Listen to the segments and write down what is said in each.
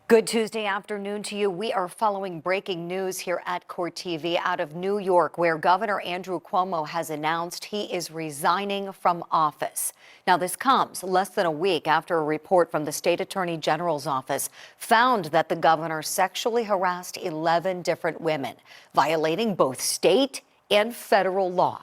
Good Tuesday afternoon to you. We are following breaking news here at Court TV out of New York, where Governor Andrew Cuomo has announced he is resigning from office. Now, this comes less than a week after a report from the state attorney general's office found that the governor sexually harassed 11 different women, violating both state and federal law.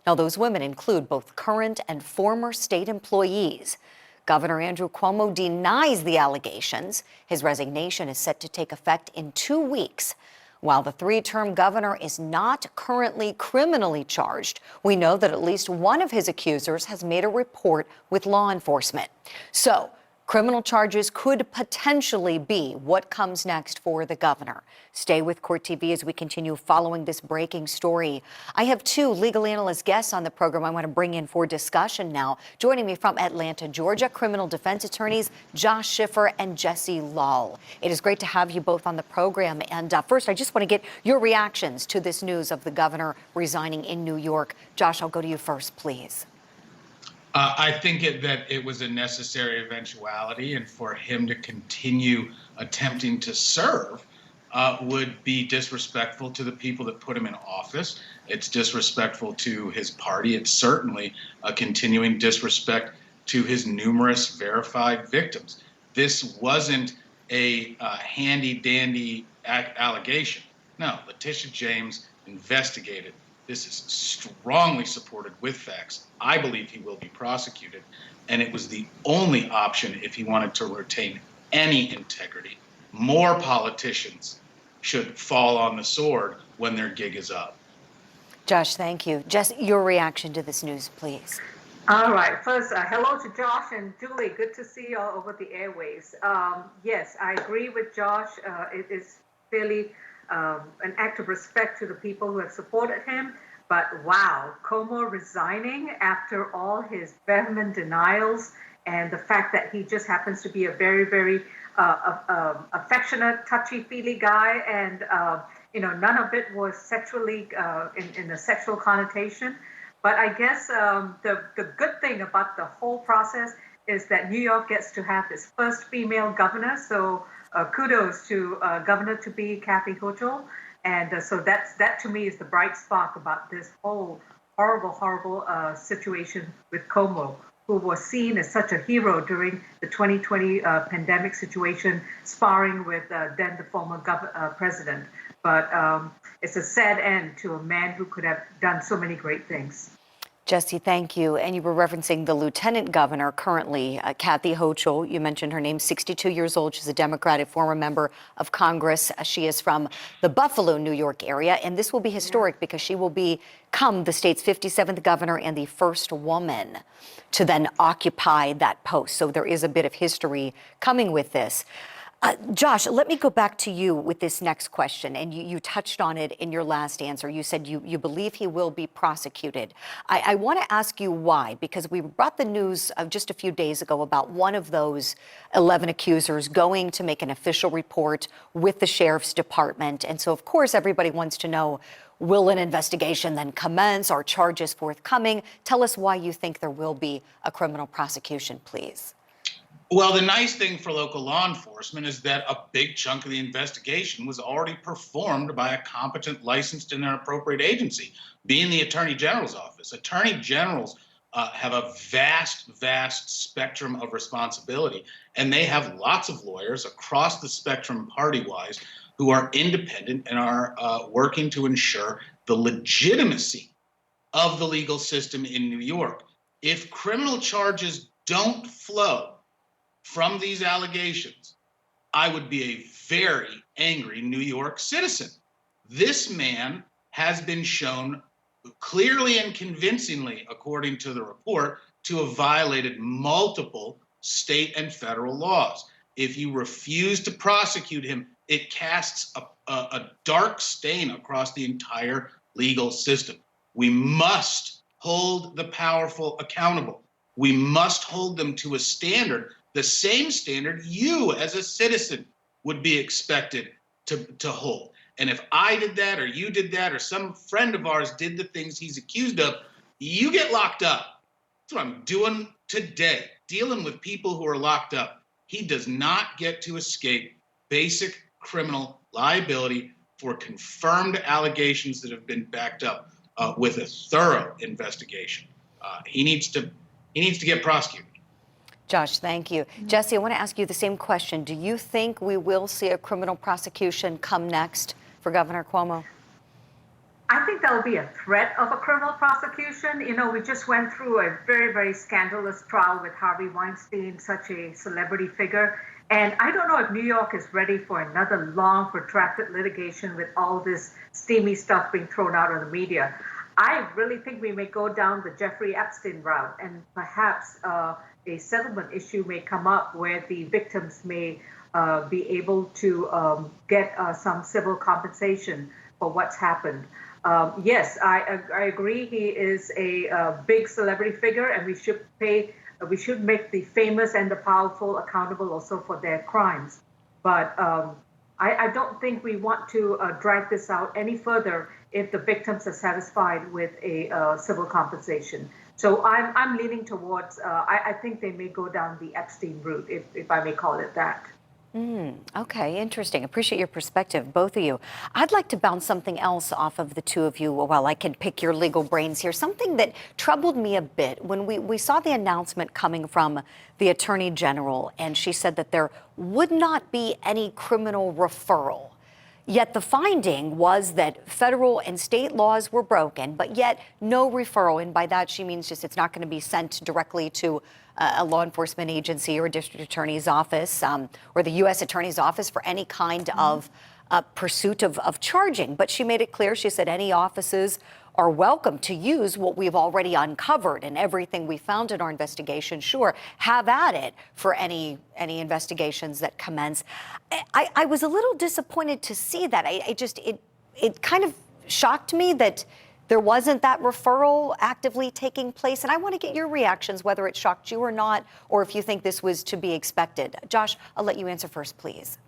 Now, those women include both current and former state employees. Governor Andrew Cuomo denies the allegations. His resignation is set to take effect in 2 weeks. While the three-term governor is not currently criminally charged, we know that at least one of his accusers has made a report with law enforcement. So, criminal charges could potentially be what comes next for the governor. Stay with Court TV as we continue following this breaking story. I have two legal analyst guests on the program I want to bring in for discussion now. Joining me from Atlanta, Georgia, criminal defense attorneys Josh Schiffer and Jesse Lal. It is great to have you both on the program. And first, I just want to get your reactions to this news of the governor resigning in New York. Josh, I'll go to you first, please. I think that it was a necessary eventuality, and for him to continue attempting to serve would be disrespectful to the people that put him in office. It's disrespectful to his party. It's certainly a continuing disrespect to his numerous verified victims. This wasn't a handy-dandy allegation. No, Letitia James investigated. This is strongly supported with facts. I believe he will be prosecuted, and it was the only option if he wanted to retain any integrity. More politicians should fall on the sword when their gig is up. Josh, thank you. Jess, your reaction to this news, please. All right. First, hello to Josh and Julie. Good to see you all over the airwaves. Yes, I agree with Josh. It is really an act of respect to the people who have supported him. But wow, Cuomo resigning after all his vehement denials and the fact that he just happens to be a very, very affectionate, touchy-feely guy, and none of it was sexually in a sexual connotation. But I guess the good thing about the whole process is that New York gets to have its first female governor. So kudos to governor-to-be Kathy Hochul. And so that to me is the bright spark about this whole horrible situation with Cuomo, who was seen as such a hero during the 2020 pandemic situation, sparring with then the former president. But it's a sad end to a man who could have done so many great things. Jesse, thank you. And you were referencing the lieutenant governor currently, Kathy Hochul. You mentioned her name, 62 years old. She's a Democratic former member of Congress. She is from the Buffalo, New York area. And this will be historic because she will become the state's 57th governor and the first woman to then occupy that post. So there is a bit of history coming with this. Josh, let me go back to you with this next question. And you touched on it in your last answer. You said you believe he will be prosecuted. I want to ask you why, because we brought the news of just a few days ago about one of those 11 accusers going to make an official report with the sheriff's department. And so, of course, everybody wants to know, will an investigation then commence? Are charges forthcoming? Tell us why you think there will be a criminal prosecution, please. Well, the nice thing for local law enforcement is that a big chunk of the investigation was already performed by a competent, licensed, and appropriate agency, being the Attorney General's office. Attorney Generals have a vast spectrum of responsibility, and they have lots of lawyers across the spectrum party-wise who are independent and are working to ensure the legitimacy of the legal system in New York. If criminal charges don't flow from these allegations, I would be a very angry New York citizen. This man has been shown clearly and convincingly, according to the report, to have violated multiple state and federal laws. If you refuse to prosecute him, it casts a dark stain across the entire legal system. We must hold the powerful accountable. We must hold them to a standard, the same standard you as a citizen would be expected to hold. And if I did that, or you did that, or some friend of ours did the things he's accused of, you get locked up. That's what I'm doing today, dealing with people who are locked up. He does not get to escape basic criminal liability for confirmed allegations that have been backed up with a thorough investigation. He needs to get prosecuted. Josh, thank you. Jesse, I want to ask you the same question. Do you think we will see a criminal prosecution come next for Governor Cuomo? I think there'll be a threat of a criminal prosecution. You know, we just went through a very, very scandalous trial with Harvey Weinstein, such a celebrity figure. And I don't know if New York is ready for another long, protracted litigation with all this steamy stuff being thrown out on the media. I really think we may go down the Jeffrey Epstein route, and perhaps a settlement issue may come up where the victims may be able to get some civil compensation for what's happened. Yes, I agree. He is a big celebrity figure, and we should make the famous and the powerful accountable also for their crimes. But I don't think we want to drag this out any further if the victims are satisfied with a civil compensation. So I'm leaning towards, I think they may go down the Epstein route, if I may call it that. Okay, interesting. Appreciate your perspective, both of you. I'd like to bounce something else off of the two of you while I can pick your legal brains here. Something that troubled me a bit when we saw the announcement coming from the Attorney General, and she said that there would not be any criminal referral. Yet the finding was that federal and state laws were broken, but yet no referral. And by that, she means just it's not going to be sent directly to a law enforcement agency or a district attorney's office or the U.S. Attorney's Office for any kind of pursuit of charging. But she made it clear, she said any offices are welcome to use what we've already uncovered and everything we found in our investigation. Sure, have at it for any investigations that commence. I was a little disappointed to see that. It kind of shocked me that there wasn't that referral actively taking place. And I want to get your reactions, whether it shocked you or not, or if you think this was to be expected. Josh, I'll let you answer first, please.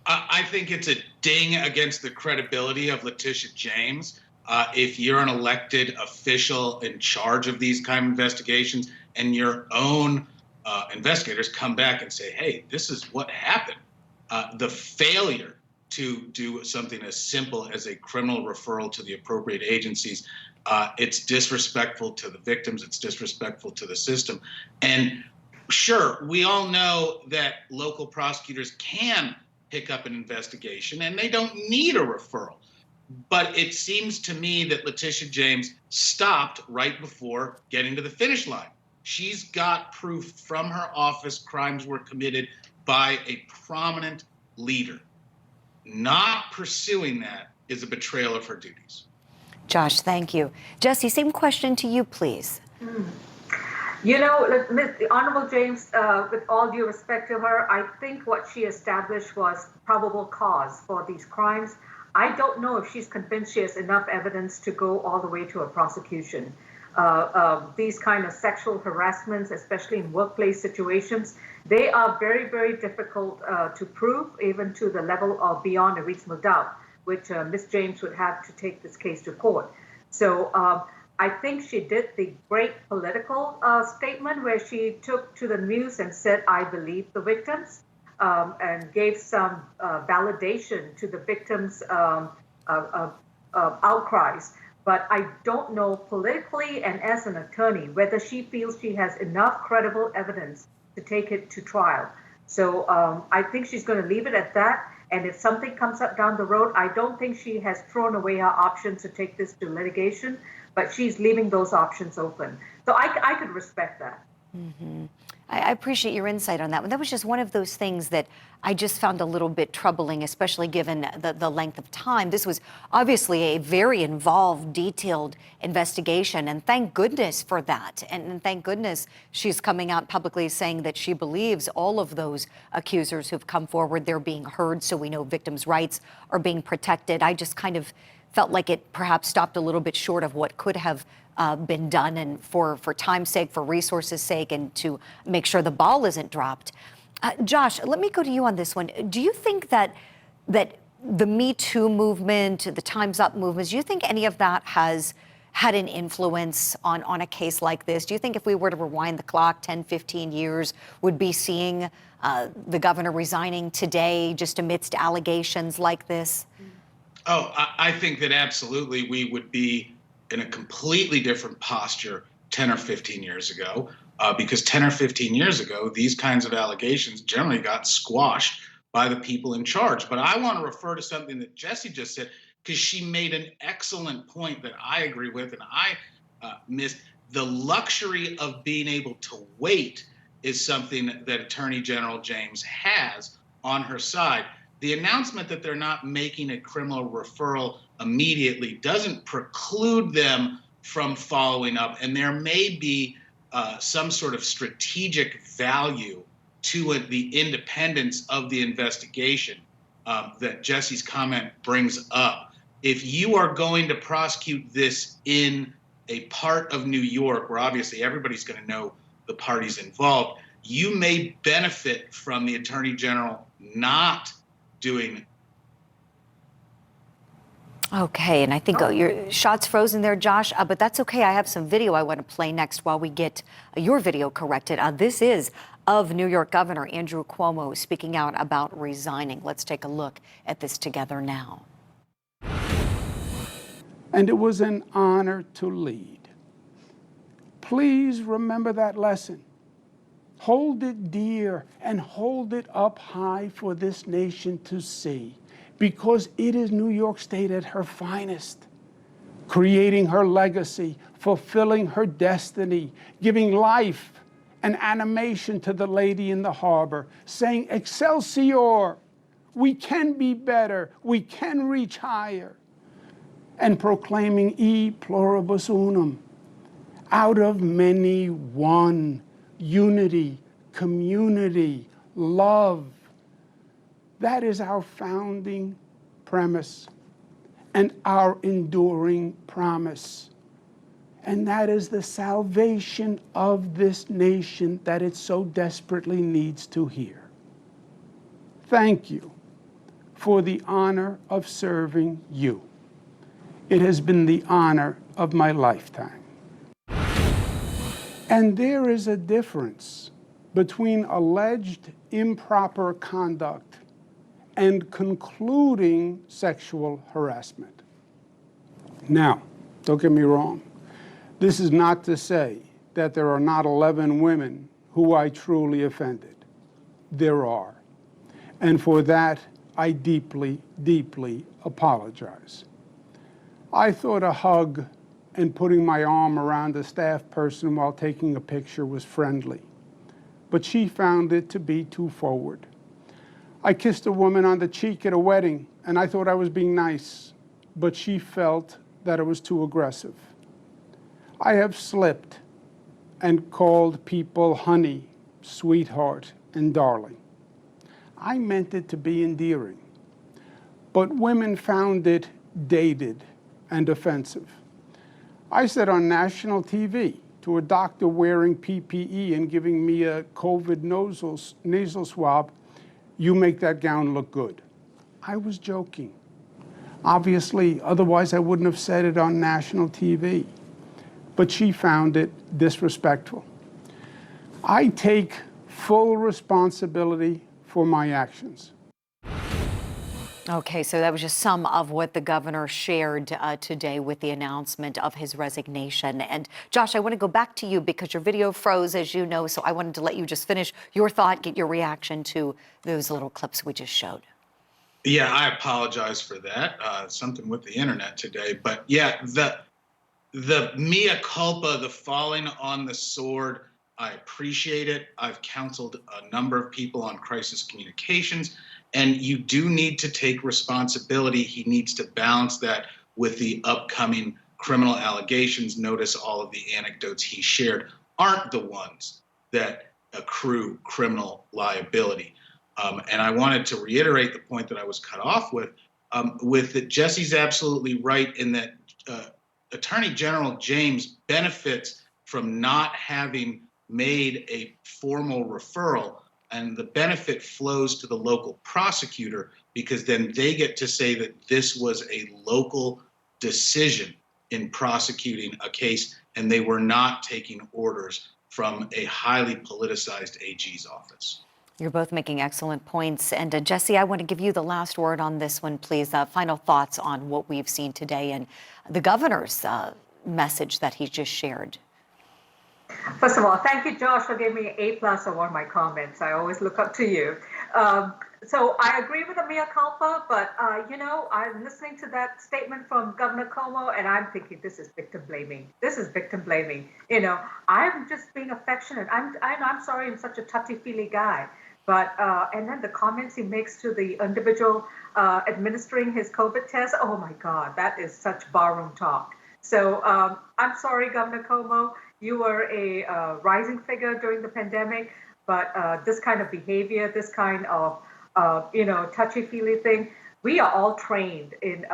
I think it's a ding against the credibility of Letitia James. If you're an elected official in charge of these kind of investigations and your own investigators come back and say, hey, this is what happened, the failure to do something as simple as a criminal referral to the appropriate agencies, it's disrespectful to the victims, it's disrespectful to the system. And sure, we all know that local prosecutors can pick up an investigation and they don't need a referral. But it seems to me that Letitia James stopped right before getting to the finish line. She's got proof from her office crimes were committed by a prominent leader. Not pursuing that is a betrayal of her duties. Josh, thank you. Jesse, same question to you, please. You know, Honorable James, with all due respect to her, I think what she established was probable cause for these crimes. I don't know if she's convinced she has enough evidence to go all the way to a prosecution. These kind of sexual harassments, especially in workplace situations, they are very, very difficult to prove, even to the level of beyond a reasonable doubt, which Ms. James would have to take this case to court. So I think she did the great political statement where she took to the news and said, I believe the victims. And gave some validation to the victims' outcries. But I don't know politically and as an attorney whether she feels she has enough credible evidence to take it to trial. So I think she's going to leave it at that. And if something comes up down the road, I don't think she has thrown away her options to take this to litigation, but she's leaving those options open. So I could respect that. Mm-hmm. I appreciate your insight on that one. That was just one of those things that I just found a little bit troubling, especially given the length of time. This was obviously a very involved, detailed investigation, and thank goodness for that. And thank goodness she's coming out publicly saying that she believes all of those accusers who've come forward, they're being heard, so we know victims' rights are being protected. I just kind of felt like it perhaps stopped a little bit short of what could have been done, and for time's sake, for resources' sake, and to make sure the ball isn't dropped. Josh, let me go to you on this one. Do you think that the Me Too movement, the Time's Up movement, do you think any of that has had an influence on a case like this? Do you think if we were to rewind the clock 10, 15 years, would be seeing the governor resigning today just amidst allegations like this? Oh, I think that absolutely we would be in a completely different posture 10 or 15 years ago, because 10 or 15 years ago, these kinds of allegations generally got squashed by the people in charge. But I want to refer to something that Jesse just said, because she made an excellent point that I agree with, and I missed. The luxury of being able to wait is something that Attorney General James has on her side. The announcement that they're not making a criminal referral immediately doesn't preclude them from following up. And there may be some sort of strategic value to it, the independence of the investigation that Jesse's comment brings up. If you are going to prosecute this in a part of New York where obviously everybody's going to know the parties involved, you may benefit from the Attorney General not doing. Okay, and I think your shot's frozen there, Josh, but that's okay. I have some video I want to play next while we get your video corrected. This is of New York Governor Andrew Cuomo speaking out about resigning. Let's take a look at this together now. And it was an honor to lead. Please remember that lesson. Hold it dear and hold it up high for this nation to see, because it is New York State at her finest, creating her legacy, fulfilling her destiny, giving life and animation to the lady in the harbor, saying, "Excelsior, we can be better, we can reach higher," and proclaiming e pluribus unum, out of many one, unity, community, love. That is our founding premise and our enduring promise. And that is the salvation of this nation that it so desperately needs to hear. Thank you for the honor of serving you. It has been the honor of my lifetime. And there is a difference between alleged improper conduct and concluding sexual harassment. Now, don't get me wrong. This is not to say that there are not 11 women who I truly offended. There are. And for that, I deeply, deeply apologize. I thought a hug and putting my arm around a staff person while taking a picture was friendly, but she found it to be too forward. I kissed a woman on the cheek at a wedding, and I thought I was being nice, but she felt that it was too aggressive. I have slipped and called people honey, sweetheart, and darling. I meant it to be endearing, but women found it dated and offensive. I said on national TV to a doctor wearing PPE and giving me a COVID nasal swab, "You make that gown look good." I was joking. Obviously, otherwise I wouldn't have said it on national TV. But she found it disrespectful. I take full responsibility for my actions. Okay, so that was just some of what the governor shared today with the announcement of his resignation. And Josh, I want to go back to you because your video froze, as you know, so I wanted to let you just finish your thought, get your reaction to those little clips we just showed. Yeah, I apologize for that. Something with the internet today. But yeah, the mea culpa, the falling on the sword, I appreciate it. I've counseled a number of people on crisis communications, and you do need to take responsibility. He needs to balance that with the upcoming criminal allegations. Notice all of the anecdotes he shared aren't the ones that accrue criminal liability. And I wanted to reiterate the point that I was cut off with that Jesse's absolutely right in that Attorney General James benefits from not having made a formal referral, and the benefit flows to the local prosecutor because then they get to say that this was a local decision in prosecuting a case, and they were not taking orders from a highly politicized AG's office. You're both making excellent points. And Jesse, I want to give you the last word on this one, please. Final thoughts on what we've seen today and the governor's message that he just shared. First of all, thank you, Josh, for giving me an A+ on one of my comments. I always look up to you. So I agree with the mea culpa, but I'm listening to that statement from Governor Cuomo, and I'm thinking this is victim blaming. This is victim blaming. I'm just being affectionate. I'm sorry, I'm such a touchy-feely guy. But and then the comments he makes to the individual administering his COVID test. Oh my God, that is such barroom talk. So I'm sorry, Governor Cuomo. You were a rising figure during the pandemic, but this kind of behavior, this kind of touchy-feely thing, we are all trained in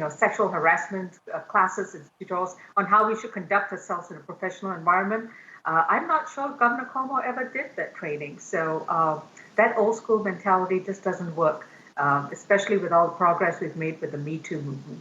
sexual harassment classes and tutorials on how we should conduct ourselves in a professional environment. I'm not sure Governor Cuomo ever did that training, so that old school mentality just doesn't work, especially with all the progress we've made with the Me Too movement.